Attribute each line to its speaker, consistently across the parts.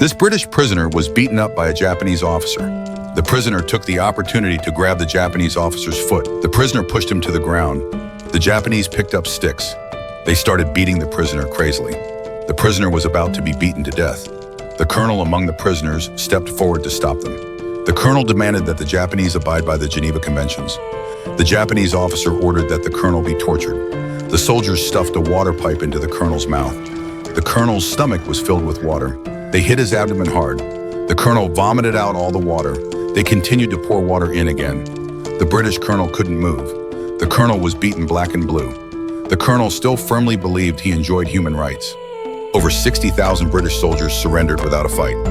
Speaker 1: This British prisoner was beaten up by a Japanese officer. The prisoner took the opportunity to grab the Japanese officer's foot. The prisoner pushed him to the ground. The Japanese picked up sticks. They started beating the prisoner crazily. The prisoner was about to be beaten to death. The colonel among the prisoners stepped forward to stop them. The colonel demanded that the Japanese abide by the Geneva Conventions. The Japanese officer ordered that the colonel be tortured. The soldiers stuffed a water pipe into the colonel's mouth. The colonel's stomach was filled with water. They hit his abdomen hard. The colonel vomited out all the water. They continued to pour water in again. The British colonel couldn't move. The colonel was beaten black and blue. The colonel still firmly believed he enjoyed human rights. Over 60,000 British soldiers surrendered without a fight.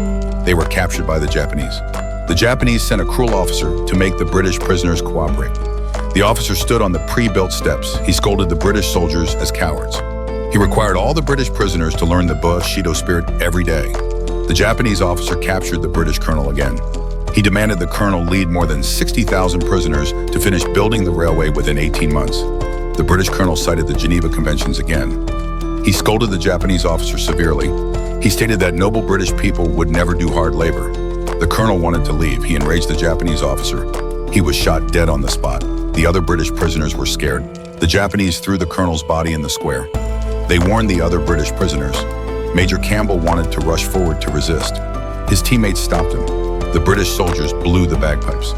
Speaker 1: They were captured by the Japanese. The Japanese sent a cruel officer to make the British prisoners cooperate. The officer stood on the pre-built steps. He scolded the British soldiers as cowards. He required all the British prisoners to learn the Bushido spirit every day. The Japanese officer captured the British colonel again. He demanded the colonel lead more than 60,000 prisoners to finish building the railway within 18 months. The British colonel cited the Geneva Conventions again. He scolded the Japanese officer severely. He stated that noble British people would never do hard labor. The colonel wanted to leave. He enraged the Japanese officer. He was shot dead on the spot. The other British prisoners were scared. The Japanese threw the colonel's body in the square. They warned the other British prisoners. Major Campbell wanted to rush forward to resist. His teammates stopped him. The British soldiers blew the bagpipes.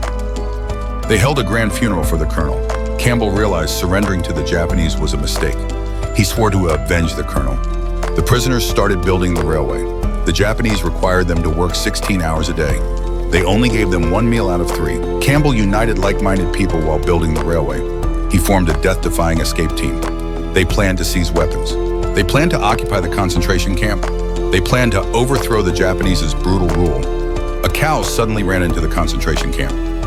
Speaker 1: They held a grand funeral for the colonel. Campbell realized surrendering to the Japanese was a mistake. He swore to avenge the colonel. The prisoners started building the railway. The Japanese required them to work 16 hours a day. They only gave them 1 meal out of 3. Campbell united like-minded people while building the railway. He formed a death-defying escape team. They planned to seize weapons. They planned to occupy the concentration camp. They planned to overthrow the Japanese's brutal rule. A cow suddenly ran into the concentration camp.